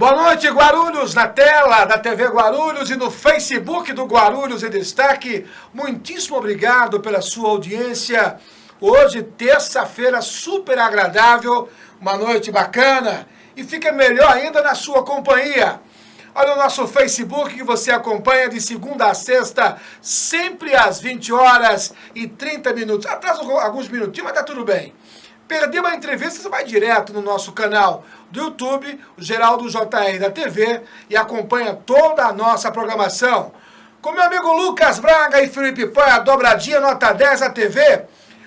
Boa noite, Guarulhos, na tela da TV Guarulhos e no Facebook do Guarulhos em Destaque. Muitíssimo obrigado pela sua audiência. Hoje, terça-feira, super agradável, uma noite bacana e fica melhor ainda na sua companhia. Olha o nosso Facebook que você acompanha de segunda a sexta, sempre às 20 horas e 30 minutos. Atrasa alguns minutinhos, mas tá tudo bem. Perdeu uma entrevista, você vai direto no nosso canal do YouTube, o Geraldo JR da TV, e acompanha toda a nossa programação. Com meu amigo Lucas Braga e Felipe Pan, a dobradinha nota 10 da TV,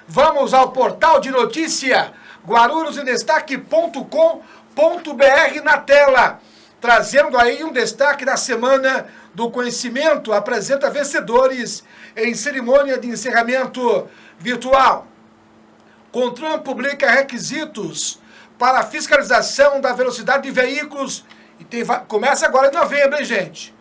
vamos ao portal de notícia guarulhosindestaque.com.br na tela, trazendo aí um destaque da Semana do Conhecimento, apresenta vencedores em cerimônia de encerramento virtual. CONTRAN publica requisitos para a fiscalização da velocidade de veículos e começa agora em novembro, hein, gente?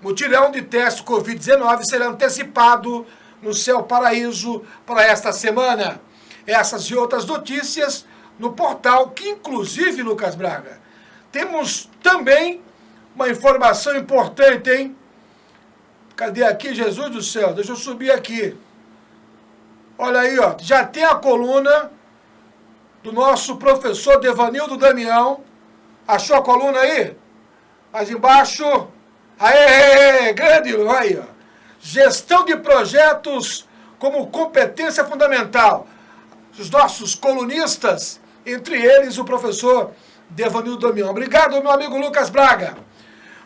Mutirão de teste Covid-19 será antecipado no Céu Paraíso para esta semana. Essas e outras notícias no portal, que inclusive, Lucas Braga, temos também uma informação importante, hein? Cadê aqui, Jesus do céu? Deixa eu subir aqui. Olha aí, ó, já tem a coluna do nosso professor Devanildo Damião. Achou a coluna aí? Mais embaixo. Aê, grande, aí, ó. Gestão de projetos como competência fundamental. Os nossos colunistas, entre eles o professor Devanildo Damião. Obrigado, meu amigo Lucas Braga.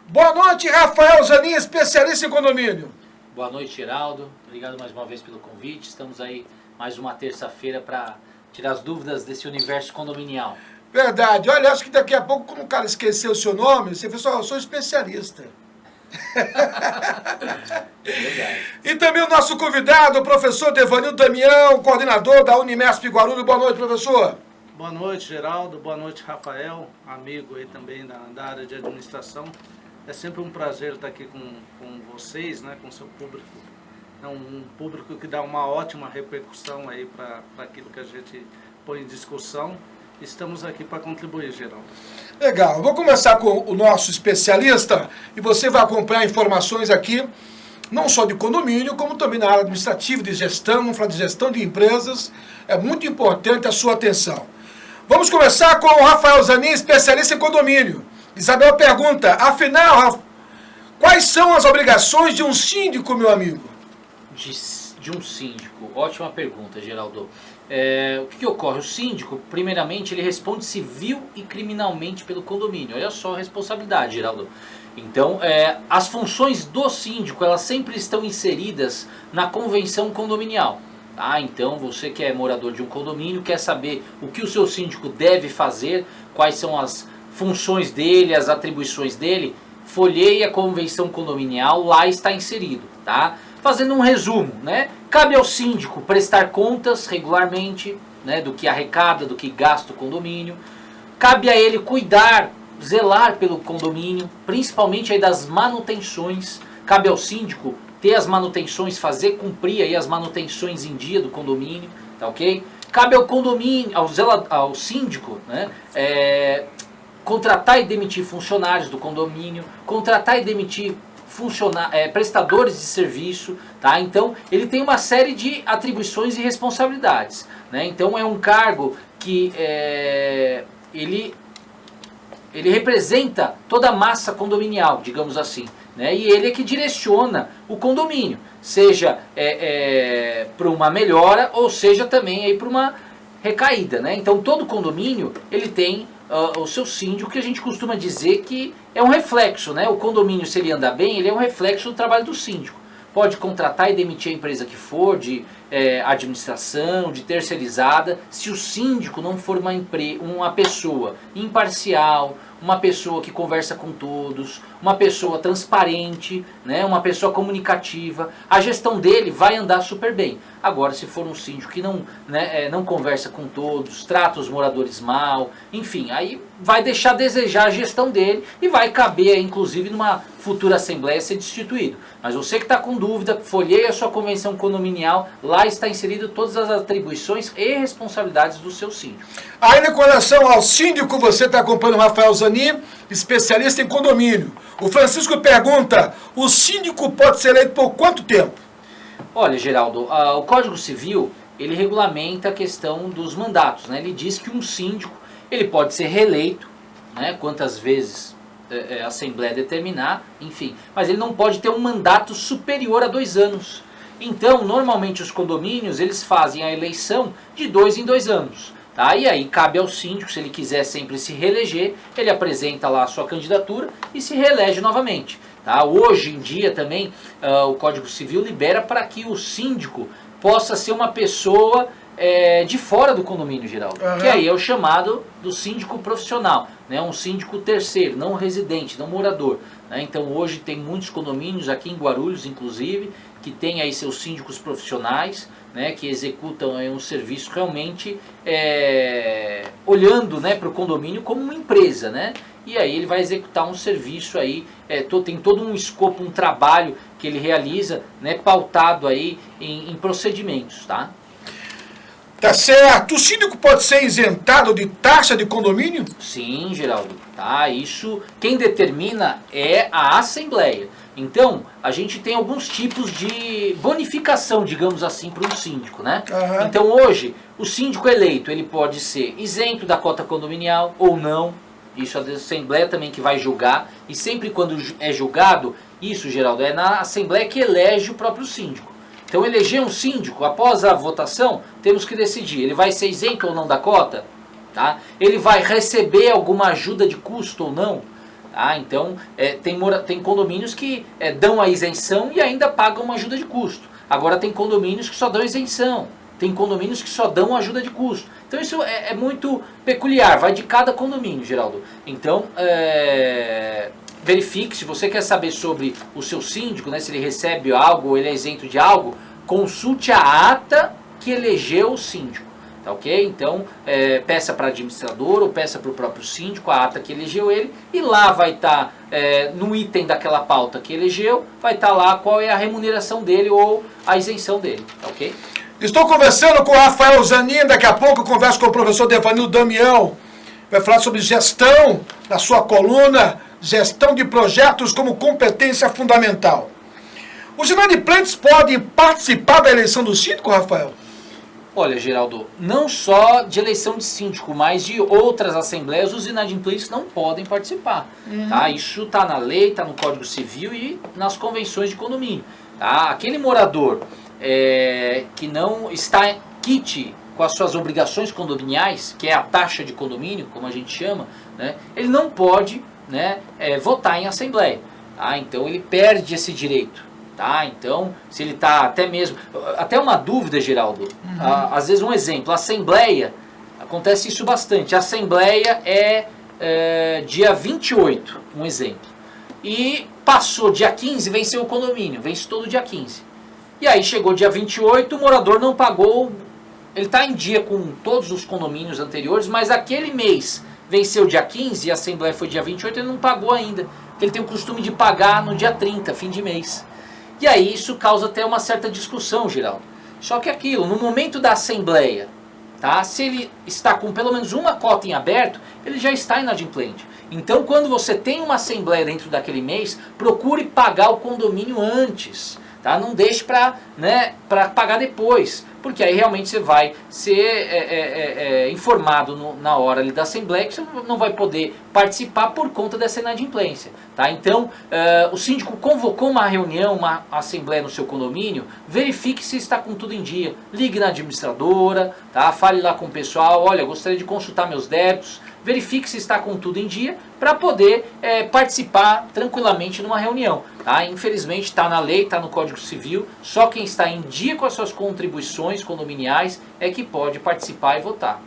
Boa noite, Rafael Zanin, especialista em condomínio. Boa noite, Geraldo. Obrigado mais uma vez pelo convite. Estamos aí mais uma terça-feira para tirar as dúvidas desse universo condominial. Verdade. Olha, acho que daqui a pouco, quando o cara esquecer o seu nome, você fala, eu sou especialista. Verdade. E também o nosso convidado, o professor Devanildo Damião, coordenador da Unimesp Guarulhos. Boa noite, professor. Boa noite, Geraldo. Boa noite, Rafael, amigo aí também da área de administração. É sempre um prazer estar aqui com vocês, né, com o seu público. É um público que dá uma ótima repercussão aí para aquilo que a gente põe em discussão. Estamos aqui para contribuir, Geraldo. Legal. Eu vou começar com o nosso especialista e você vai acompanhar informações aqui, não só de condomínio, como também na área administrativa, de gestão, vamos falar de gestão de empresas. É muito importante a sua atenção. Vamos começar com o Rafael Zanin, especialista em condomínio. Isabel pergunta, afinal, quais são as obrigações de um síndico, meu amigo? De um síndico, ótima pergunta, Geraldo. O que ocorre? O síndico, primeiramente, ele responde civil e criminalmente pelo condomínio. Olha só a responsabilidade, Geraldo. Então, as funções do síndico, elas sempre estão inseridas na convenção condominial. Tá? Então, você que é morador de um condomínio, quer saber o que o seu síndico deve fazer, quais são as funções dele, as atribuições dele, folheie a convenção condominial, lá está inserido, tá? Fazendo um resumo, né? Cabe ao síndico prestar contas regularmente, né, do que arrecada, do que gasta o condomínio. Cabe a ele cuidar, zelar pelo condomínio, principalmente aí das manutenções. Cabe ao síndico ter as manutenções, fazer cumprir aí as manutenções em dia do condomínio, tá ok? Cabe ao condomínio, ao síndico, né, contratar e demitir funcionários do condomínio, contratar e demitir prestadores de serviço, tá? Então ele tem uma série de atribuições e responsabilidades, né? Então é um cargo que ele representa toda a massa condominial, digamos assim, né? E ele é que direciona o condomínio, seja para uma melhora ou seja também para uma recaída, né? Então todo condomínio ele tem o seu síndico, que a gente costuma dizer que é um reflexo, né? O condomínio, se ele andar bem, ele é um reflexo do trabalho do síndico. Pode contratar e demitir a empresa que for, de administração, de terceirizada, se o síndico não for uma pessoa imparcial, uma pessoa que conversa com todos, uma pessoa transparente, né? Uma pessoa comunicativa, a gestão dele vai andar super bem. Agora, se for um síndico que não conversa com todos, trata os moradores mal, enfim, aí vai deixar a desejar a gestão dele e vai caber, inclusive, numa futura assembleia ser destituído. Mas você que está com dúvida, folheie a sua convenção condominial, lá está inserido todas as atribuições e responsabilidades do seu síndico. Ainda com relação ao síndico, você está acompanhando o Rafael Zanin Zanin, especialista em condomínio. O Francisco pergunta, o síndico pode ser eleito por quanto tempo? Olha, Geraldo, o Código Civil, ele regulamenta a questão dos mandatos, né? Ele diz que um síndico, ele pode ser reeleito, né? Quantas vezes a Assembleia determinar, enfim. Mas ele não pode ter um mandato superior a 2 anos. Então, normalmente os condomínios, eles fazem a eleição de 2 em 2 anos. Tá? E aí cabe ao síndico, se ele quiser sempre se reeleger, ele apresenta lá a sua candidatura e se reelege novamente. Tá? Hoje em dia também o Código Civil libera para que o síndico possa ser uma pessoa de fora do condomínio, Geraldo. Que aí é o chamado do síndico profissional, né? Um síndico terceiro, não residente, não morador. Né? Então hoje tem muitos condomínios, aqui em Guarulhos inclusive, que tem aí seus síndicos profissionais, né, que executam um serviço realmente olhando, né, para o condomínio como uma empresa, né? E aí ele vai executar um serviço aí, tem todo um escopo, um trabalho que ele realiza, né, pautado aí em procedimentos, tá? Tá certo. O síndico pode ser isentado de taxa de condomínio? Sim, Geraldo. Tá, isso quem determina é a Assembleia. Então, a gente tem alguns tipos de bonificação, digamos assim, para um síndico, né? Então hoje, o síndico eleito, ele pode ser isento da cota condominial ou não. Isso a Assembleia também que vai julgar. E sempre quando é julgado, isso, Geraldo, é na Assembleia que elege o próprio síndico. Então eleger um síndico, após a votação, temos que decidir, ele vai ser isento ou não da cota? Tá? Ele vai receber alguma ajuda de custo ou não? Tá? Então tem condomínios que dão a isenção e ainda pagam uma ajuda de custo. Agora tem condomínios que só dão isenção, tem condomínios que só dão ajuda de custo. Então isso é muito peculiar, vai de cada condomínio, Geraldo. Então verifique, se você quer saber sobre o seu síndico, né, se ele recebe algo ou ele é isento de algo, consulte a ata que elegeu o síndico, tá ok? Então, peça para administrador ou peça para o próprio síndico a ata que elegeu ele e lá vai estar, no item daquela pauta que elegeu, vai estar lá qual é a remuneração dele ou a isenção dele, tá ok? Estou conversando com o Rafael Zanin, daqui a pouco eu converso com o professor Devanildo Damião, vai falar sobre gestão, na sua coluna, gestão de projetos como competência fundamental. Os inadimplentes podem participar da eleição do síndico, Rafael? Olha, Geraldo, não só de eleição de síndico, mas de outras assembleias, os inadimplentes não podem participar. Tá? Isso está na lei, está no Código Civil e nas convenções de condomínio. Tá? Aquele morador que não está quite com as suas obrigações condominiais, que é a taxa de condomínio, como a gente chama, né, ele não pode, né, votar em assembleia. Tá? Então ele perde esse direito. Tá? Então, se ele está até uma dúvida, Geraldo, às vezes um exemplo, a assembleia, acontece isso bastante, a assembleia dia 28, um exemplo, e passou dia 15, venceu o condomínio, vence todo dia 15, e aí chegou dia 28, o morador não pagou, ele está em dia com todos os condomínios anteriores, mas aquele mês venceu dia 15 e a assembleia foi dia 28, ele não pagou ainda, porque ele tem o costume de pagar no dia 30, fim de mês. E aí isso causa até uma certa discussão, Geraldo. Só que aquilo, no momento da assembleia, tá? Se ele está com pelo menos uma cota em aberto, ele já está inadimplente. Então, quando você tem uma assembleia dentro daquele mês, procure pagar o condomínio antes. Tá? Não deixe para pagar depois, porque aí realmente você vai ser informado na hora ali da assembleia que você não vai poder participar por conta dessa inadimplência. Tá? Então, o síndico convocou uma reunião, uma assembleia no seu condomínio, verifique se está com tudo em dia. Ligue na administradora, tá? Fale lá com o pessoal, olha, gostaria de consultar meus débitos, verifique se está com tudo em dia para poder participar tranquilamente numa reunião. Tá? Infelizmente está na lei, está no Código Civil, só quem está em dia com as suas contribuições condominiais é que pode participar e votar.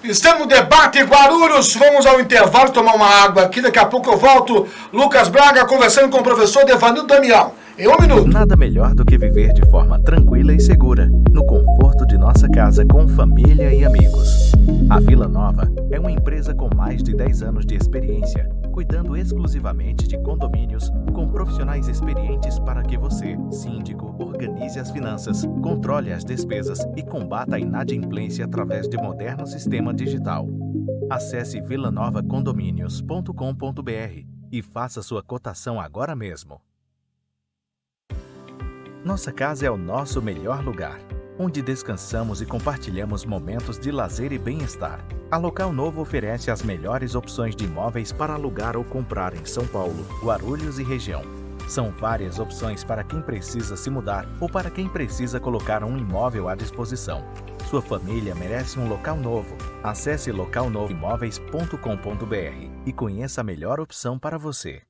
Estamos no debate Guarulhos, vamos ao intervalo tomar uma água aqui, daqui a pouco eu volto. Lucas Braga conversando com o professor Devanildo Damião. Em 1 minuto. Nada melhor do que viver de forma tranquila e segura, no conforto de nossa casa com família e amigos. A Vila Nova é uma empresa com mais de 10 anos de experiência, cuidando exclusivamente de condomínios com profissionais experientes para que você, síndico, organize as finanças, controle as despesas e combata a inadimplência através de moderno sistema digital. Acesse vilanovacondominios.com.br e faça sua cotação agora mesmo. Nossa casa é o nosso melhor lugar, onde descansamos e compartilhamos momentos de lazer e bem-estar. A Local Novo oferece as melhores opções de imóveis para alugar ou comprar em São Paulo, Guarulhos e região. São várias opções para quem precisa se mudar ou para quem precisa colocar um imóvel à disposição. Sua família merece um local novo. Acesse localnovoimóveis.com.br e conheça a melhor opção para você.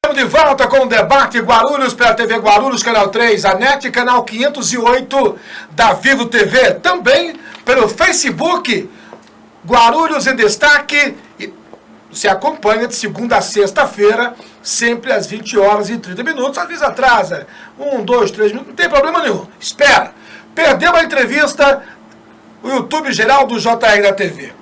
Estamos de volta com o debate Guarulhos pela TV Guarulhos, Canal 3, a NET, Canal 508 da Vivo TV. Também pelo Facebook, Guarulhos em Destaque. E você acompanha de segunda a sexta-feira, sempre às 20 horas e 30 minutos. Às vezes atrasa 1, 2, 3 minutos, não tem problema nenhum. Espera. Perdeu a entrevista, o YouTube geral do JR da TV.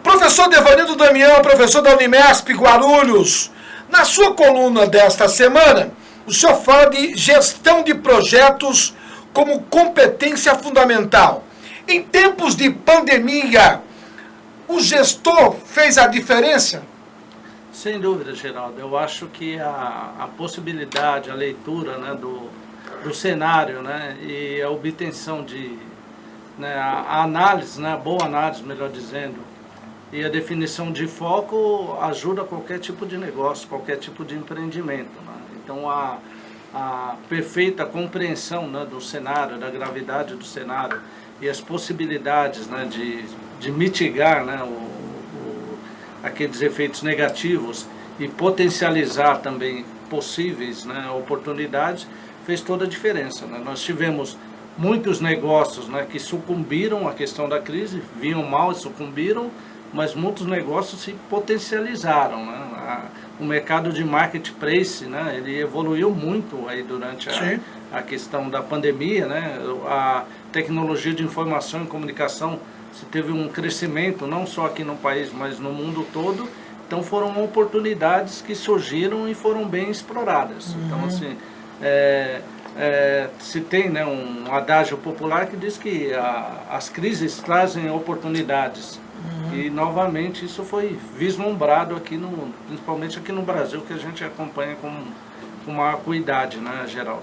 Professor Devanildo Damião, professor da Unimesp Guarulhos. Na sua coluna desta semana, o senhor fala de gestão de projetos como competência fundamental. Em tempos de pandemia, o gestor fez a diferença? Sem dúvida, Geraldo. Eu acho que a possibilidade, a leitura, né, do cenário, né, e a obtenção de, né, a análise, né, a boa análise, melhor dizendo, e a definição de foco ajuda qualquer tipo de negócio, qualquer tipo de empreendimento, né? Então a perfeita compreensão, né, do cenário, da gravidade do cenário e as possibilidades, né, de mitigar, né, aqueles efeitos negativos e potencializar também possíveis, né, oportunidades, fez toda a diferença, né? Nós tivemos muitos negócios, né, que sucumbiram à questão da crise, vinham mal e sucumbiram, mas muitos negócios se potencializaram, né? O mercado de marketplace, né, ele evoluiu muito aí durante a questão da pandemia, né? A tecnologia de informação e comunicação se teve um crescimento, não só aqui no país, mas no mundo todo. Então foram oportunidades que surgiram e foram bem exploradas. Então, assim, se tem, né, um adágio popular que diz que as crises trazem oportunidades. E novamente isso foi vislumbrado aqui principalmente aqui no Brasil, que a gente acompanha com maior cuidado, né, Geraldo?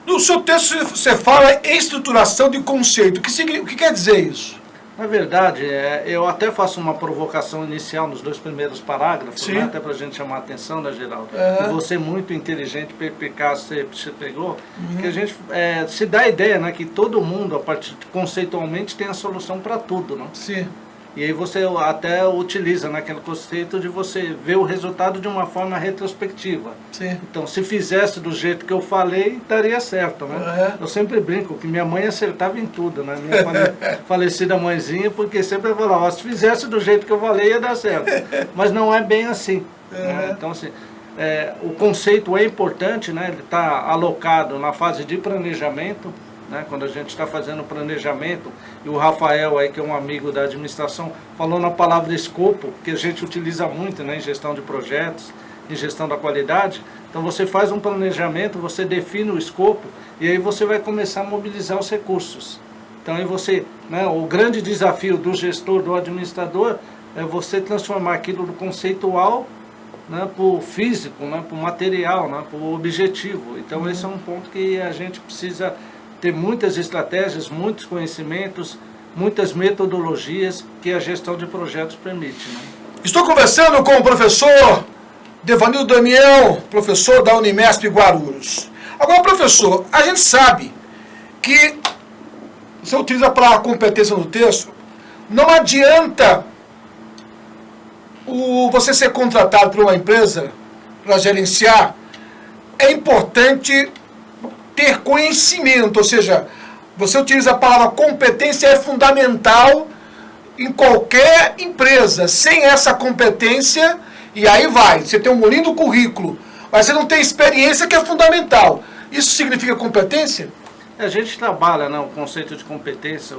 No seu texto você fala em estruturação de conceito. O que quer dizer isso? Na verdade, eu até faço uma provocação inicial nos 2 primeiros parágrafos, né, até para a gente chamar a atenção, né, Geraldo? E você muito inteligente, perspicaz, você pegou, que a gente se dá a ideia, né, que todo mundo, conceitualmente, tem a solução para tudo, né? Sim. E aí você até utiliza naquele conceito de você ver o resultado de uma forma retrospectiva. Sim. Então, se fizesse do jeito que eu falei, daria certo, né? Eu sempre brinco que minha mãe acertava em tudo, né? Minha falecida mãezinha, porque sempre falava, se fizesse do jeito que eu falei, ia dar certo. Mas não é bem assim. Né? Então, assim, o conceito é importante, né? Ele está alocado na fase de planejamento, né, quando a gente está fazendo planejamento, e o Rafael, aí, que é um amigo da administração, falou na palavra escopo, que a gente utiliza muito, né, em gestão de projetos, em gestão da qualidade. Então você faz um planejamento, você define o escopo, e aí você vai começar a mobilizar os recursos. Então aí você, né, o grande desafio do gestor, do administrador, é você transformar aquilo do conceitual, né, para o físico, né, para o material, né, para o objetivo. Então esse é um ponto que a gente precisa ter muitas estratégias, muitos conhecimentos, muitas metodologias que a gestão de projetos permite, né? Estou conversando com o professor Devanildo Damião, professor da Unimesp Guarulhos. Agora, professor, a gente sabe que você utiliza a palavra competência no texto, não adianta você ser contratado por uma empresa para gerenciar, é importante ter conhecimento, ou seja, você utiliza a palavra competência, é fundamental em qualquer empresa. Sem essa competência, e aí vai, você tem um lindo currículo, mas você não tem experiência, que é fundamental. Isso significa competência? A gente trabalha, né, o conceito de competência,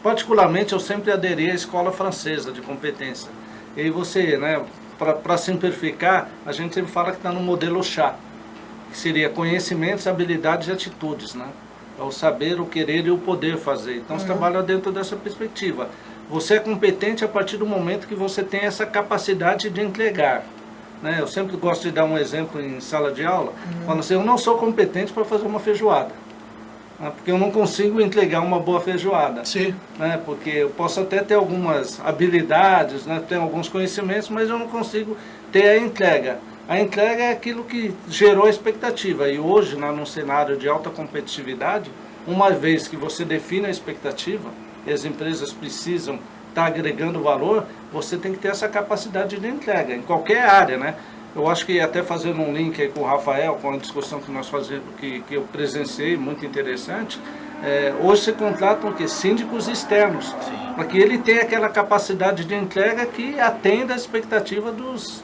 particularmente eu sempre aderi à escola francesa de competência. E aí você, né, para simplificar, a gente sempre fala que está no modelo chá, que seria conhecimentos, habilidades e atitudes, né? É o saber, o querer e o poder fazer. Então, você trabalha dentro dessa perspectiva. Você é competente a partir do momento que você tem essa capacidade de entregar. Né? Eu sempre gosto de dar um exemplo em sala de aula, falando assim, eu não sou competente para fazer uma feijoada. Né? Porque eu não consigo entregar uma boa feijoada. Sim. Né? Porque eu posso até ter algumas habilidades, né? Ter alguns conhecimentos, mas eu não consigo ter a entrega. A entrega é aquilo que gerou a expectativa. E hoje, num cenário de alta competitividade, uma vez que você define a expectativa, e as empresas precisam estar agregando valor, você tem que ter essa capacidade de entrega, em qualquer área, né? Eu acho que até fazendo um link aí com o Rafael, com a discussão que nós fazemos, que eu presenciei, muito interessante, hoje se contratam síndicos externos, para que ele tenha aquela capacidade de entrega que atenda a expectativa dos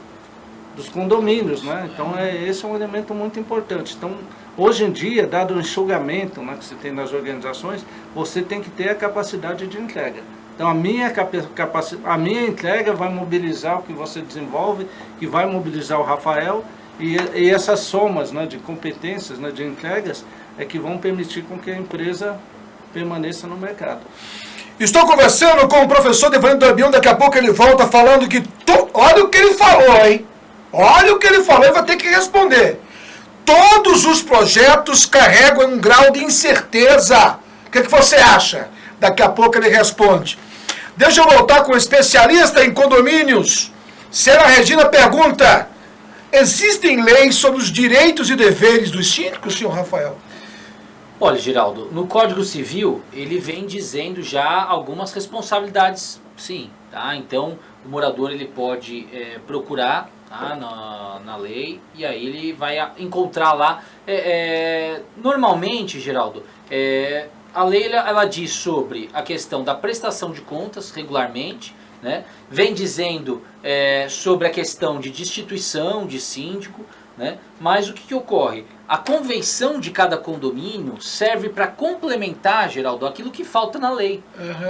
condomínios, né? Então esse é um elemento muito importante. Então, hoje em dia, dado o enxugamento, né, que se tem nas organizações, você tem que ter a capacidade de entrega. Então a minha entrega vai mobilizar o que você desenvolve, que vai mobilizar o Rafael, e essas somas, né, de competências, né, de entregas, é que vão permitir com que a empresa permaneça no mercado. Estou conversando com o professor Devanildo Darbion, daqui a pouco ele volta falando que... Olha o que ele falou, hein? Olha o que ele falou, ele vai ter que responder. Todos os projetos carregam um grau de incerteza. O que você acha? Daqui a pouco ele responde. Deixa eu voltar com o especialista em condomínios. Sera Regina pergunta: existem leis sobre os direitos e deveres dos síndicos, senhor Rafael? Olha, Geraldo, no Código Civil, ele vem dizendo já algumas responsabilidades, sim. Tá? Então, o morador ele pode procurar na lei, e aí ele vai encontrar lá. Normalmente, Geraldo, a lei ela diz sobre a questão da prestação de contas regularmente, né? Vem dizendo sobre a questão de destituição de síndico, né? Mas o que ocorre? A convenção de cada condomínio serve para complementar, Geraldo, aquilo que falta na lei.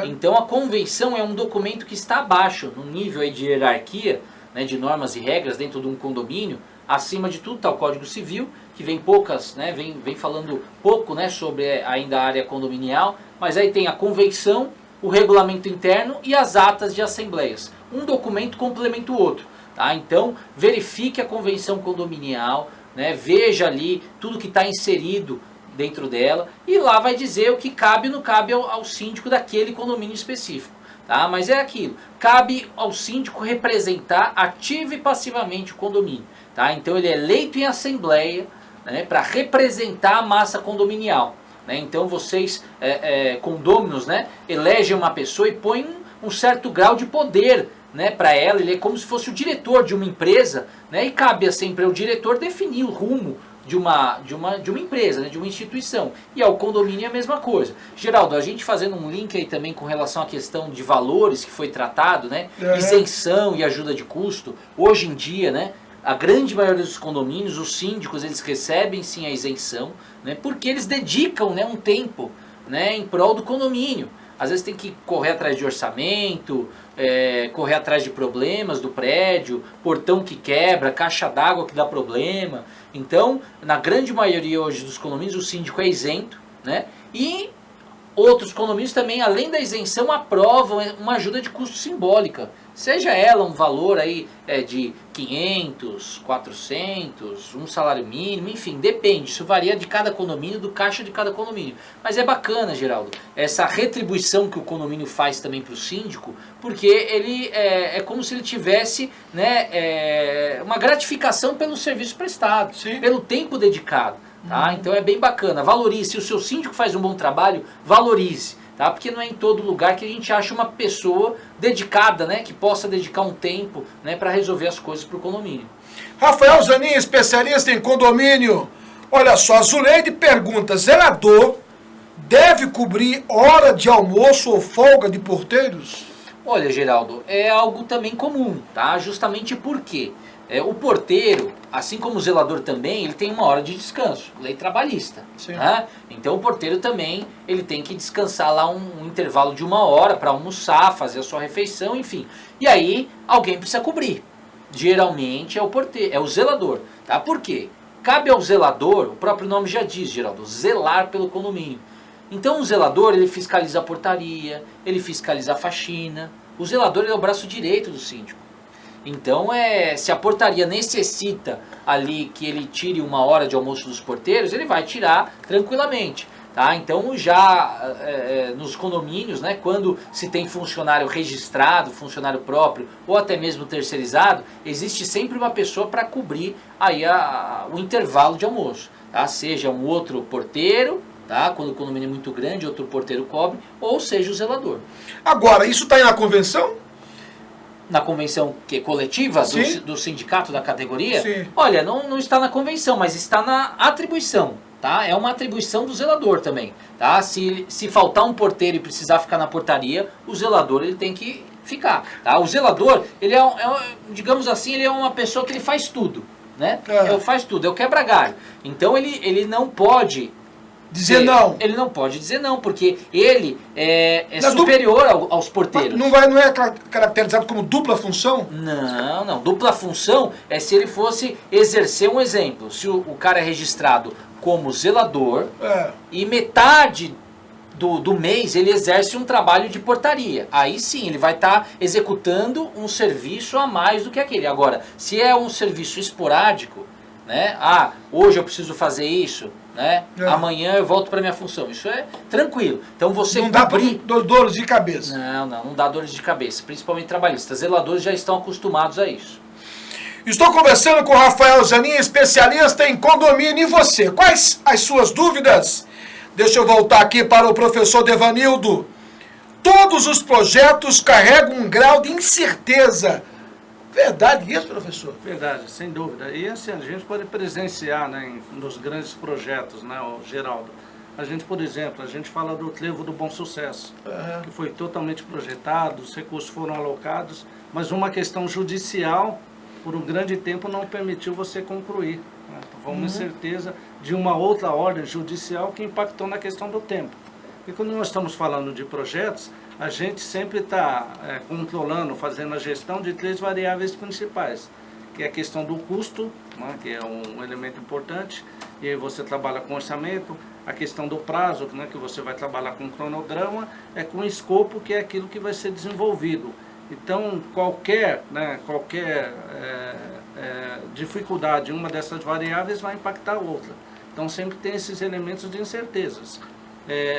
Então a convenção é um documento que está abaixo, no nível aí de hierarquia, né, de normas e regras dentro de um condomínio. Acima de tudo está o Código Civil, que vem poucas, né, vem falando pouco, né, sobre ainda a área condominial, mas aí tem a convenção, o regulamento interno e as atas de assembleias. Um documento complementa o outro. Tá? Então, verifique a convenção condominial, né, veja ali tudo que está inserido dentro dela, e lá vai dizer o que cabe ou não cabe ao síndico daquele condomínio específico. Tá? Mas é aquilo, cabe ao síndico representar ativa e passivamente o condomínio. Tá? Então ele é eleito em assembleia, né, para representar a massa condominial. Né? Então vocês, condôminos, né, elegem uma pessoa e põem um certo grau de poder, né, para ela. Ele é como se fosse o diretor de uma empresa, né, e cabe sempre ao diretor definir o rumo de uma empresa, né, de uma instituição. E ao condomínio é a mesma coisa. Geraldo, a gente fazendo um link aí também com relação à questão de valores que foi tratado, né, isenção e ajuda de custo. Hoje em dia, né, a grande maioria dos condomínios, os síndicos, eles recebem sim a isenção, né, porque eles dedicam, né, um tempo, né, em prol do condomínio. Às vezes tem que correr atrás de orçamento, correr atrás de problemas do prédio, portão que quebra, caixa d'água que dá problema. Então, na grande maioria hoje dos condomínios, o síndico é isento, né? E outros condomínios também, além da isenção, aprovam uma ajuda de custo simbólica. Seja ela um valor aí de 500, 400, um salário mínimo, enfim, depende. Isso varia de cada condomínio, do caixa de cada condomínio. Mas é bacana, Geraldo, essa retribuição que o condomínio faz também para o síndico, porque ele é como se ele tivesse, né, uma gratificação pelo serviço prestado, pelo tempo dedicado. Tá? Então é bem bacana, valorize. Se o seu síndico faz um bom trabalho, valorize. Tá? Porque não é em todo lugar que a gente acha uma pessoa dedicada, né, que possa dedicar um tempo, né, para resolver as coisas para o condomínio. Rafael Zanin, especialista em condomínio. Olha só, a Zuleide pergunta: zelador deve cobrir hora de almoço ou folga de porteiros? Olha, Geraldo, é algo também comum, tá? Justamente porque o porteiro, assim como o zelador também, ele tem uma hora de descanso, lei trabalhista. Tá? Então o porteiro também ele tem que descansar lá um intervalo de 1 hora para almoçar, fazer a sua refeição, enfim. E aí alguém precisa cobrir. Geralmente é o porteiro, é o zelador. Tá? Por quê? Cabe ao zelador, o próprio nome já diz, Geraldo, zelar pelo condomínio. Então o zelador, ele fiscaliza a portaria, ele fiscaliza a faxina. O zelador ele é o braço direito do síndico. Então, se a portaria necessita ali que ele tire 1 hora de almoço dos porteiros, ele vai tirar tranquilamente. Tá? Então, já nos condomínios, né, quando se tem funcionário registrado, funcionário próprio ou até mesmo terceirizado, existe sempre uma pessoa para cobrir aí o intervalo de almoço. Tá? Seja um outro porteiro, tá? Quando o condomínio é muito grande, outro porteiro cobre, ou seja o zelador. Agora, isso está aí na convenção? Na convenção coletiva do sindicato da categoria? Sim. Olha, não está na convenção, mas está na atribuição. Tá? É uma atribuição do zelador também. Tá? Se faltar um porteiro e precisar ficar na portaria, o zelador ele tem que ficar. Tá? O zelador, ele digamos assim, ele é uma pessoa que ele faz tudo. Né? Ele faz tudo, é o quebra-galho. Então ele não pode dizer não. Ele não pode dizer não, porque ele é superior aos porteiros. Não é caracterizado como dupla função? Não. Dupla função é se ele fosse exercer um exemplo. Se o cara é registrado como zelador e metade do mês ele exerce um trabalho de portaria. Aí sim, ele vai estar executando um serviço a mais do que aquele. Agora, se é um serviço esporádico, né? Hoje eu preciso fazer isso, né? Amanhã eu volto para minha função. Isso é tranquilo. Então você não dá dores de cabeça. Não dá dores de cabeça, principalmente trabalhistas. Zeladores já estão acostumados a isso. Estou conversando com o Rafael Zanin, especialista em condomínio. E você? Quais as suas dúvidas? Deixa eu voltar aqui para o professor Devanildo. Todos os projetos carregam um grau de incerteza. Verdade isso, professor? Verdade, sem dúvida. E assim, a gente pode presenciar, né, nos grandes projetos, né, Geraldo. A gente, por exemplo, a gente fala do Trevo do Bom Sucesso, que foi totalmente projetado, os recursos foram alocados, mas uma questão judicial, por um grande tempo, não permitiu você concluir. Né? Então, foi uma incerteza de uma outra ordem judicial que impactou na questão do tempo. E quando nós estamos falando de projetos, a gente sempre está controlando, fazendo a gestão de 3 variáveis principais, que é a questão do custo, né, que é um elemento importante, e aí você trabalha com orçamento, a questão do prazo, né, que você vai trabalhar com cronograma, com o escopo, que é aquilo que vai ser desenvolvido. Então, qualquer dificuldade em uma dessas variáveis vai impactar a outra. Então, sempre tem esses elementos de incertezas.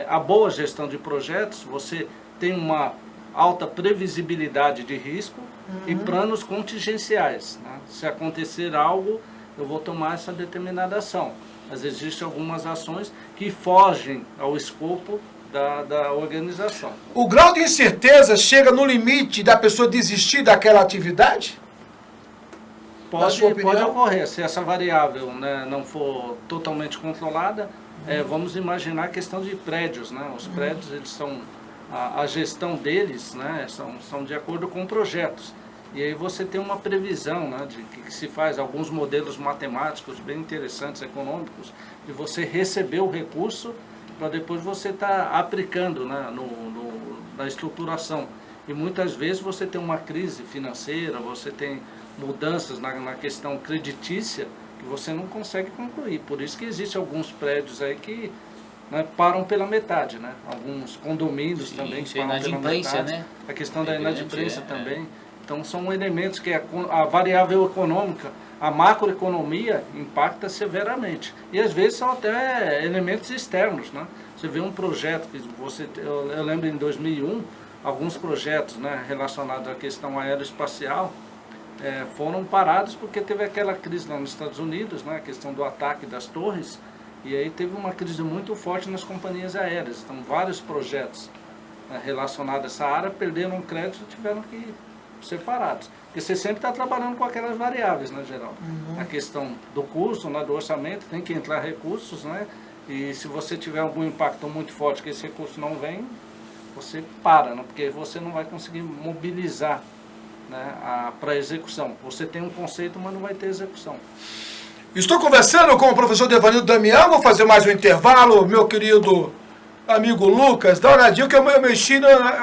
A boa gestão de projetos, você tem uma alta previsibilidade de risco e planos contingenciais. Né? Se acontecer algo, eu vou tomar essa determinada ação. Mas existem algumas ações que fogem ao escopo da organização. O grau de incerteza chega no limite da pessoa desistir daquela atividade? Pode ocorrer. Se essa variável, né, não for totalmente controlada, vamos imaginar a questão de prédios. Né? Os prédios, eles são, a gestão deles, né, são de acordo com projetos. E aí você tem uma previsão, né, de que se faz alguns modelos matemáticos bem interessantes, econômicos, de você receber o recurso para depois você estar aplicando, né, na estruturação. E muitas vezes você tem uma crise financeira, você tem mudanças na questão creditícia que você não consegue concluir. Por isso que existem alguns prédios aí que, né, param pela metade, né? Alguns condomínios também que param pela metade. Né? A questão da inadimplência também. Então são elementos que a variável econômica, a macroeconomia impacta severamente. E às vezes são até elementos externos, né? Você vê um projeto que eu lembro em 2001, alguns projetos, né, relacionados à questão aeroespacial foram parados porque teve aquela crise lá nos Estados Unidos, né, a questão do ataque das torres, e aí teve uma crise muito forte nas companhias aéreas. Então vários projetos, né, relacionados a essa área perderam crédito e tiveram que ser parados. Porque você sempre está trabalhando com aquelas variáveis, né, Geraldo? A questão do custo, né, do orçamento, tem que entrar recursos, né? E se você tiver algum impacto muito forte que esse recurso não vem, você para, né? Porque você não vai conseguir mobilizar, né, para execução. Você tem um conceito, mas não vai ter execução. Estou conversando com o professor Devanildo Damião, vou fazer mais um intervalo, meu querido amigo Lucas, dá uma olhadinha que eu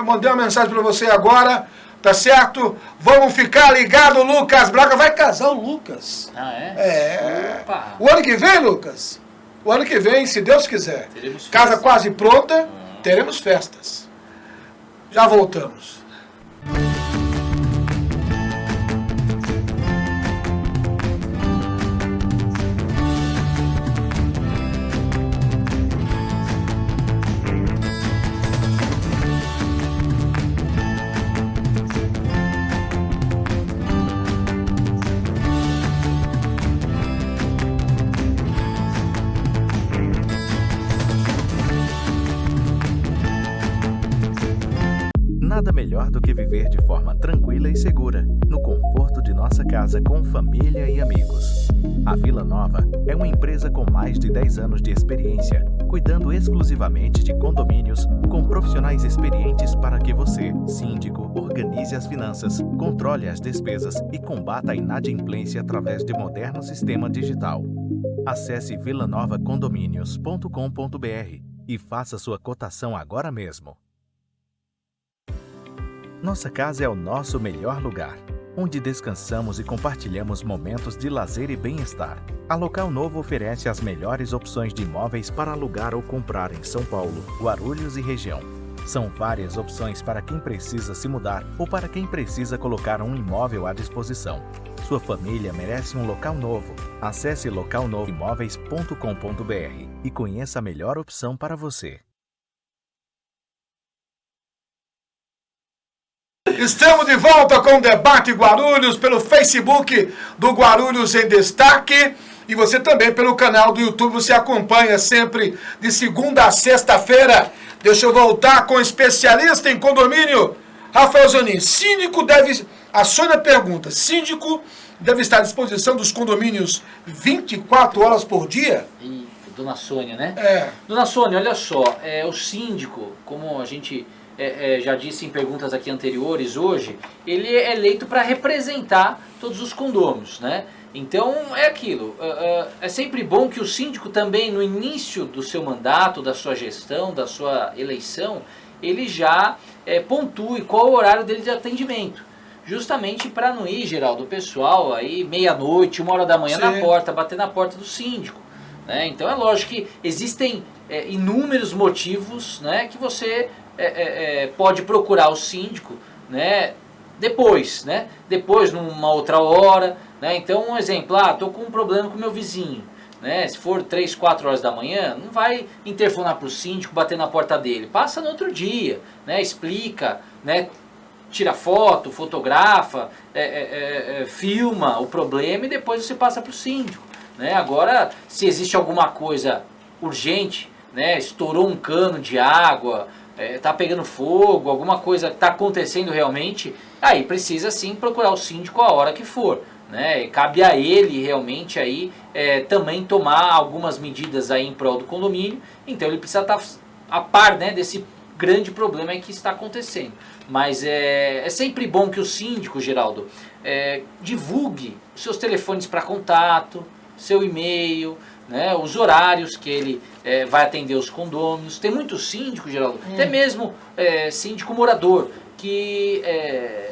mandei uma mensagem para você agora, tá certo? Vamos ficar ligados, Lucas Braga vai casar o Lucas. Ah, é? Opa. O ano que vem, Lucas? O ano que vem, se Deus quiser, Teremos casa festa. quase pronta, teremos festas. Já voltamos. Nada melhor do que viver de forma tranquila e segura, no conforto de nossa casa com família e amigos. A Vila Nova é uma empresa com mais de 10 anos de experiência, cuidando exclusivamente de condomínios com profissionais experientes para que você, síndico, organize as finanças, controle as despesas e combata a inadimplência através de moderno sistema digital. Acesse vilanovacondomínios.com.br e faça sua cotação agora mesmo. Nossa casa é o nosso melhor lugar, onde descansamos e compartilhamos momentos de lazer e bem-estar. A Local Novo oferece as melhores opções de imóveis para alugar ou comprar em São Paulo, Guarulhos e região. São várias opções para quem precisa se mudar ou para quem precisa colocar um imóvel à disposição. Sua família merece um local novo. Acesse localnovoimóveis.com.br e conheça a melhor opção para você. Estamos de volta com o Debate Guarulhos pelo Facebook do Guarulhos em Destaque e você também pelo canal do YouTube, você acompanha sempre de segunda a sexta-feira. Deixa eu voltar com o especialista em condomínio, Rafael Zanin. A Sônia pergunta, síndico deve estar à disposição dos condomínios 24 horas por dia? E dona Sônia, né? É. Dona Sônia, olha só, o síndico, como a gente já disse em perguntas aqui anteriores hoje, ele é eleito para representar todos os condôminos, né? Então é aquilo, é sempre bom que o síndico também no início do seu mandato, da sua gestão, da sua eleição, ele já pontue qual o horário dele de atendimento. Justamente para não ir, Geraldo, o pessoal aí meia-noite, 1h da manhã na porta, bater na porta do síndico. Né? Então é lógico que existem inúmeros motivos, né, que você pode procurar o síndico, né, depois, numa outra hora. Né? Então, um exemplo, estou com um problema com o meu vizinho. Né? Se for 3, 4 horas da manhã, não vai interfonar para o síndico, bater na porta dele. Passa no outro dia, né? Explica, né? Tira foto, fotografa, filma o problema e depois você passa para o síndico. Né? Agora, se existe alguma coisa urgente, né? Estourou um cano de água, está pegando fogo, alguma coisa está acontecendo realmente, aí precisa sim procurar o síndico a hora que for. Né? Cabe a ele realmente aí também tomar algumas medidas aí em prol do condomínio, então ele precisa estar a par, né, desse grande problema que está acontecendo. Mas é sempre bom que o síndico, Geraldo, divulgue os seus telefones para contato, seu e-mail, né, os horários que ele vai atender os condôminos. Tem muito síndico, Geraldo, até mesmo síndico morador, que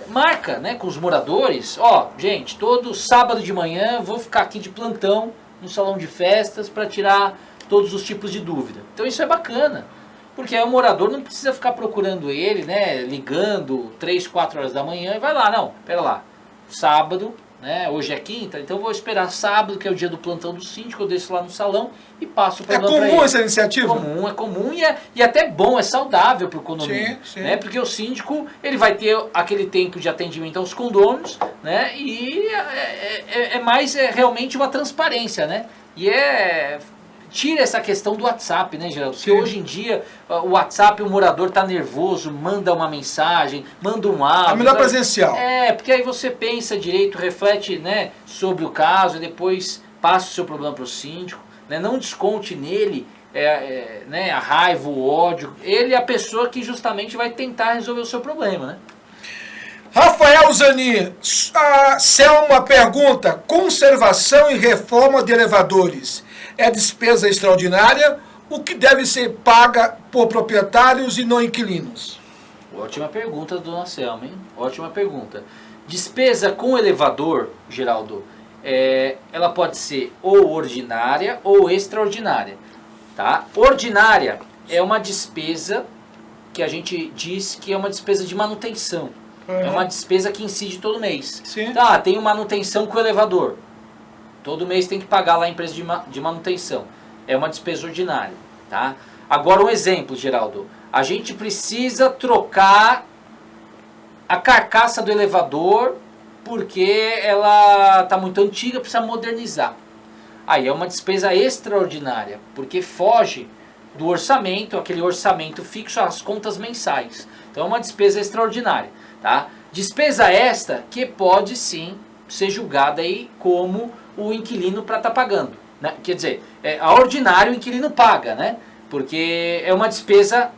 marca, né, com os moradores, gente, todo sábado de manhã vou ficar aqui de plantão no salão de festas para tirar todos os tipos de dúvida. Então isso é bacana, porque aí o morador não precisa ficar procurando ele, né, ligando 3, 4 horas da manhã e vai lá, não, pera lá, sábado, né, hoje é quinta, então eu vou esperar sábado, que é o dia do plantão do síndico, eu desço lá no salão e passo o problema para ele. É comum essa iniciativa? É comum e até bom, é saudável para o condomínio. Sim. Né, porque o síndico ele vai ter aquele tempo de atendimento aos condôminos, né, e mais realmente uma transparência, né, e tira essa questão do WhatsApp, né, Geraldo? Porque hoje em dia o WhatsApp, o morador tá nervoso, manda uma mensagem, manda um áudio. É melhor presencial. Porque aí você pensa direito, reflete, né, sobre o caso e depois passa o seu problema para o síndico. Né? Não desconte nele né, a raiva, o ódio. Ele é a pessoa que justamente vai tentar resolver o seu problema, né? Rafael Zanin, a Selma pergunta, conservação e reforma de elevadores é despesa extraordinária? O que deve ser paga por proprietários e não inquilinos? Ótima pergunta, dona Selma, hein? Ótima pergunta. Despesa com elevador, Geraldo, ela pode ser ou ordinária ou extraordinária. Tá? Ordinária é uma despesa que a gente diz que é uma despesa de manutenção. É uma despesa que incide todo mês. Sim. Tá, tem manutenção com o elevador. Todo mês tem que pagar lá a empresa de manutenção. É uma despesa ordinária. Tá? Agora um exemplo, Geraldo. A gente precisa trocar a carcaça do elevador porque ela está muito antiga, precisa modernizar. Aí é uma despesa extraordinária, porque foge do orçamento, aquele orçamento fixo, as contas mensais. Então é uma despesa extraordinária. Tá? Despesa esta que pode sim ser julgada aí como o inquilino para estar pagando. Né? Quer dizer, a ordinária o inquilino paga, né? Porque é uma despesa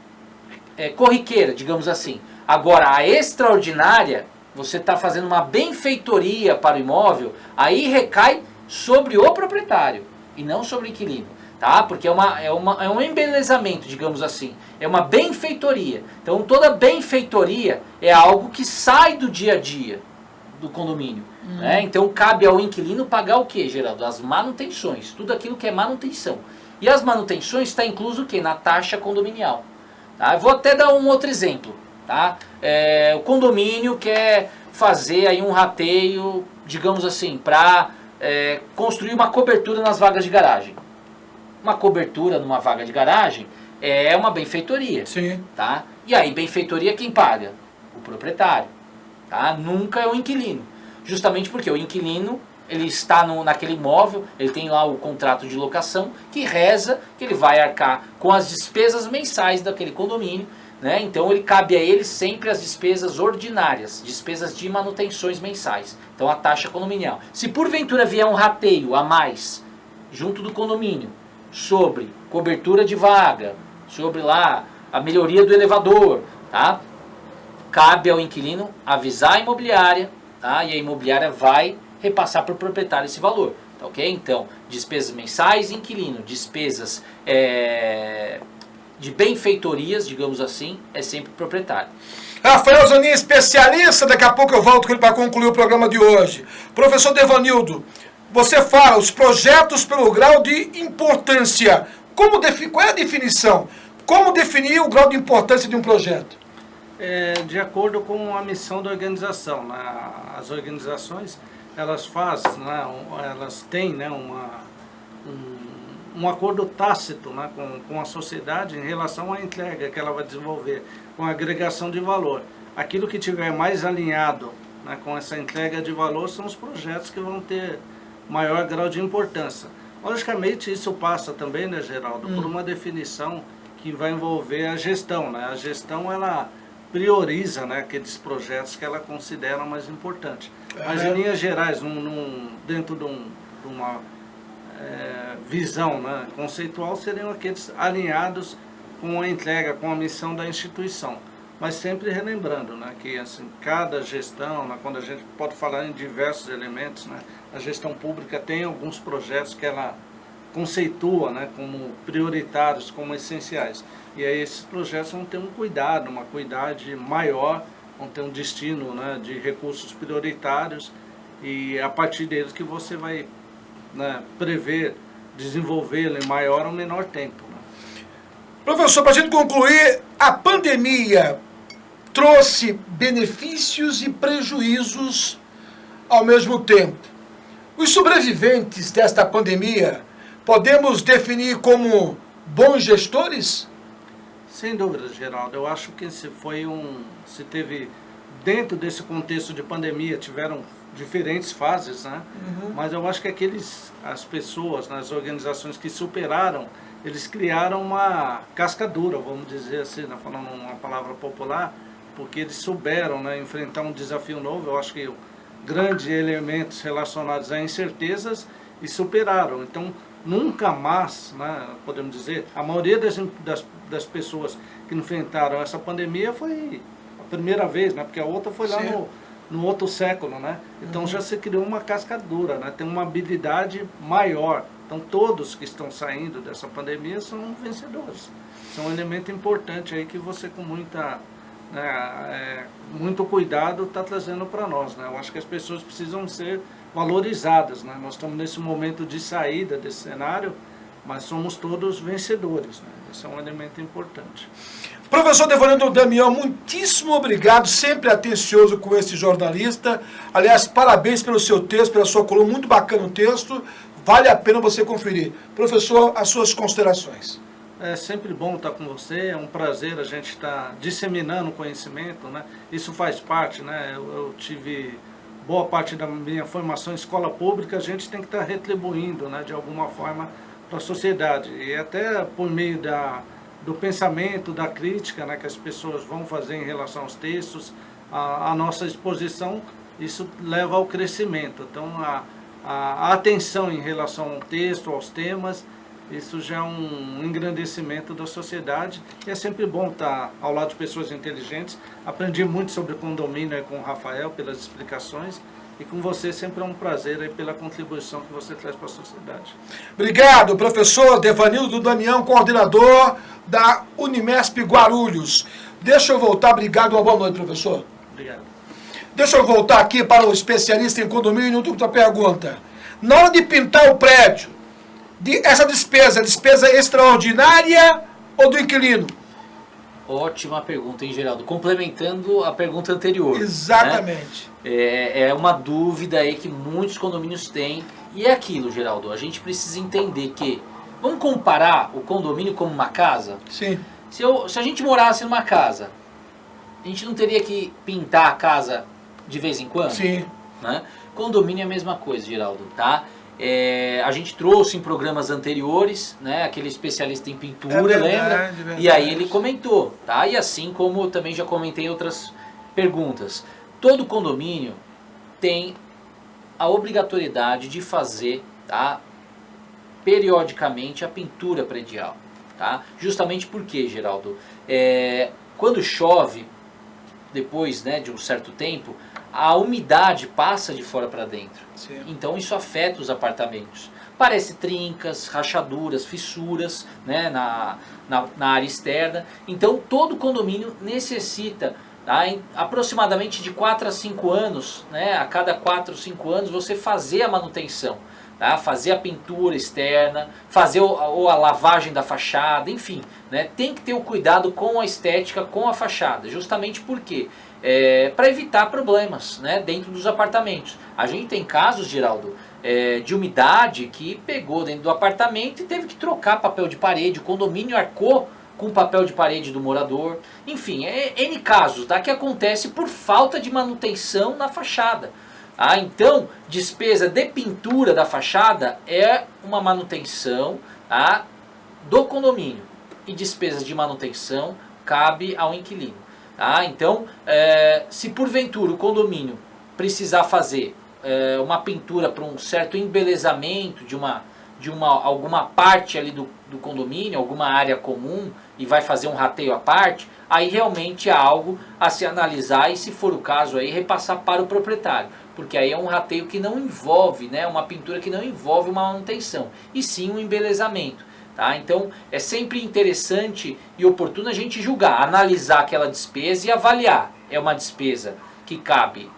corriqueira, digamos assim. Agora, a extraordinária, você está fazendo uma benfeitoria para o imóvel, aí recai sobre o proprietário e não sobre o inquilino. Tá? Porque é um embelezamento, digamos assim. É uma benfeitoria. Então, toda benfeitoria é algo que sai do dia a dia do condomínio. Né? Então, cabe ao inquilino pagar o quê, Geraldo? As manutenções. Tudo aquilo que é manutenção. E as manutenções está incluso o quê? Na taxa condominial. Tá? Eu vou até dar um outro exemplo. Tá? O condomínio quer fazer aí um rateio, digamos assim, para construir uma cobertura nas vagas de garagem. Uma cobertura numa vaga de garagem é uma benfeitoria. Sim. Tá? E aí, benfeitoria quem paga? O proprietário. Tá? Nunca é o inquilino. Justamente porque o inquilino, ele está naquele imóvel, ele tem lá o contrato de locação, que reza que ele vai arcar com as despesas mensais daquele condomínio. Né? Então, cabe a ele sempre as despesas ordinárias, despesas de manutenções mensais. Então, a taxa condominial. Se porventura vier um rateio a mais junto do condomínio, sobre cobertura de vaga, sobre lá a melhoria do elevador, tá? Cabe ao inquilino avisar a imobiliária, tá? E a imobiliária vai repassar para o proprietário esse valor, tá ok? Então, despesas mensais, inquilino, despesas de benfeitorias, digamos assim, é sempre proprietário. Rafael Zanin, especialista, daqui a pouco eu volto com ele para concluir o programa de hoje. Professor Devanildo, você fala os projetos pelo grau de importância. Qual é a definição? Como definir o grau de importância de um projeto? De acordo com a missão da organização. Né? As organizações, elas fazem, né? Elas têm, né? um acordo tácito, né? com a sociedade em relação à entrega que ela vai desenvolver, com a agregação de valor. Aquilo que tiver mais alinhado, né? com essa entrega de valor são os projetos que vão ter maior grau de importância. Logicamente, isso passa também, né, Geraldo, por uma definição que vai envolver a gestão. Né? A gestão, ela prioriza, né, aqueles projetos que ela considera mais importantes. Mas, em linhas gerais, dentro de uma visão, né, conceitual, seriam aqueles alinhados com a entrega, com a missão da instituição. Mas sempre relembrando, né, que assim, cada gestão, né, quando a gente pode falar em diversos elementos, né, a gestão pública tem alguns projetos que ela conceitua, né, como prioritários, como essenciais. E aí esses projetos vão ter um cuidado, uma cuidade maior, vão ter um destino, né, de recursos prioritários, e a partir deles que você vai, né, prever, desenvolvê-lo em maior ou menor tempo. Né? Professor, para a gente concluir, a pandemia trouxe benefícios e prejuízos ao mesmo tempo. Os sobreviventes desta pandemia podemos definir como bons gestores? Sem dúvida, Geraldo. Eu acho que se teve, dentro desse contexto de pandemia, tiveram diferentes fases, né? Mas eu acho que as pessoas, né, as organizações que superaram, eles criaram uma casca dura, vamos dizer assim, né, falando uma palavra popular, porque eles souberam, né, enfrentar um desafio novo. Eu acho que grandes elementos relacionados a incertezas e superaram. Então, nunca mais, né, podemos dizer, a maioria das pessoas que enfrentaram essa pandemia foi a primeira vez, né, porque a outra foi lá no outro século, né? Então já se criou uma casca dura, né? Tem uma habilidade maior. Então todos que estão saindo dessa pandemia são vencedores. São um elemento importante aí que você com muita né, muito cuidado está trazendo para nós, né? Eu acho que as pessoas precisam ser valorizadas, né? Nós estamos nesse momento de saída desse cenário, mas somos todos vencedores, né? Esse é um elemento importante. Professor Devanildo Damião, muitíssimo obrigado, sempre atencioso com esse jornalista. Aliás, parabéns pelo seu texto, pela sua coluna, muito bacana o texto, vale a pena você conferir. Professor, as suas considerações. É sempre bom estar com você, é um prazer a gente estar disseminando conhecimento, né? Isso faz parte, né? Eu tive boa parte da minha formação em escola pública, a gente tem que estar retribuindo, né, de alguma forma para a sociedade. E até por meio do pensamento, da crítica, né, que as pessoas vão fazer em relação aos textos, a nossa exposição, isso leva ao crescimento. Então, a atenção em relação ao texto, aos temas, isso já é um engrandecimento da sociedade e é sempre bom estar ao lado de pessoas inteligentes. Aprendi muito sobre condomínio aí com o Rafael, pelas explicações, e com você sempre é um prazer aí pela contribuição que você traz para a sociedade. Obrigado, professor Devanildo Damião, coordenador da Unimesp Guarulhos. Deixa eu voltar, obrigado, uma boa noite, professor. Obrigado. Deixa eu voltar aqui para o especialista em condomínio, outra pergunta. Na hora de pintar o prédio, essa despesa extraordinária ou do inquilino? Ótima pergunta, hein, Geraldo? Complementando a pergunta anterior. Exatamente. Né? É uma dúvida aí que muitos condomínios têm. E é aquilo, Geraldo, a gente precisa entender que... Vamos comparar o condomínio como uma casa? Sim. Se a gente morasse numa casa, a gente não teria que pintar a casa de vez em quando? Sim. Né? Condomínio é a mesma coisa, Geraldo, tá? A gente trouxe em programas anteriores, né, aquele especialista em pintura, verdade, lembra? Verdade. E aí ele comentou, tá? E assim como eu também já comentei em outras perguntas, todo condomínio tem a obrigatoriedade de fazer, tá, periodicamente a pintura predial, tá? Justamente porque, Geraldo, quando chove, depois, né, de um certo tempo, a umidade passa de fora para dentro. Sim. Então isso afeta os apartamentos. Parece trincas, rachaduras, fissuras, né, na área externa. Então todo condomínio necessita, tá, aproximadamente de 4 a 5 anos, né, a cada 4 ou 5 anos você fazer a manutenção. Tá, fazer a pintura externa, fazer a lavagem da fachada, enfim, né, tem que ter o cuidado com a estética, com a fachada, justamente porque para evitar problemas, né, dentro dos apartamentos. A gente tem casos, Geraldo, de umidade que pegou dentro do apartamento e teve que trocar papel de parede, o condomínio arcou com o papel de parede do morador, enfim, N casos, tá, que acontece por falta de manutenção na fachada. Então, despesa de pintura da fachada é uma manutenção, tá, do condomínio, e despesas de manutenção cabe ao inquilino. Tá? Então, se porventura o condomínio precisar fazer uma pintura para um certo embelezamento de alguma parte ali do condomínio, alguma área comum, e vai fazer um rateio à parte, aí realmente é algo a se analisar e, se for o caso, aí repassar para o proprietário. Porque aí é um rateio que não envolve, né, uma pintura que não envolve uma manutenção, e sim um embelezamento. Tá? Então é sempre interessante e oportuno a gente julgar, analisar aquela despesa e avaliar. É uma despesa que cabe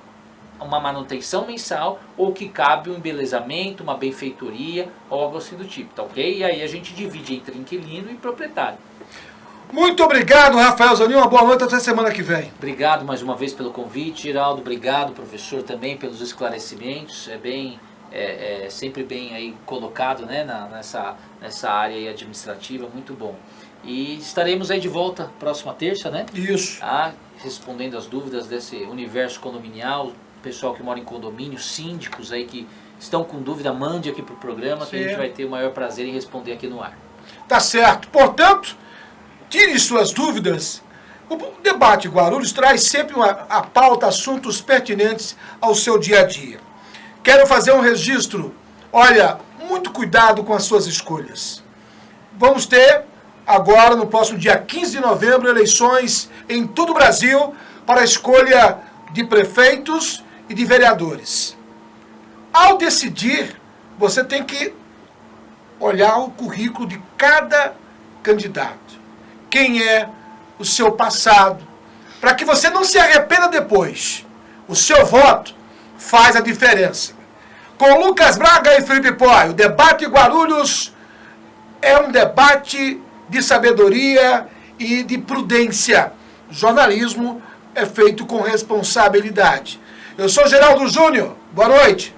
uma manutenção mensal ou que cabe um embelezamento, uma benfeitoria ou algo assim do tipo, tá ok? E aí a gente divide entre inquilino e proprietário. Muito obrigado, Rafael Zanin, uma boa noite, até semana que vem. Obrigado mais uma vez pelo convite, Geraldo. Obrigado, professor, também pelos esclarecimentos. Sempre bem aí colocado, né, nessa área aí administrativa, muito bom. E estaremos aí de volta próxima terça, né? Isso. Tá? Respondendo as dúvidas desse universo condominial, pessoal que mora em condomínio, síndicos aí que estão com dúvida, mande aqui pro programa, que a gente vai ter o maior prazer em responder aqui no ar. Tá certo. Portanto, tire suas dúvidas. O debate Guarulhos traz sempre a pauta, assuntos pertinentes ao seu dia a dia. Quero fazer um registro. Olha, muito cuidado com as suas escolhas. Vamos ter agora, no próximo dia 15 de novembro, eleições em todo o Brasil para a escolha de prefeitos e de vereadores. Ao decidir, você tem que olhar o currículo de cada candidato. Quem é, o seu passado, para que você não se arrependa depois. O seu voto faz a diferença. Com Lucas Braga e Felipe Poi, o debate Guarulhos é um debate de sabedoria e de prudência. Jornalismo é feito com responsabilidade. Eu sou Geraldo Júnior. Boa noite.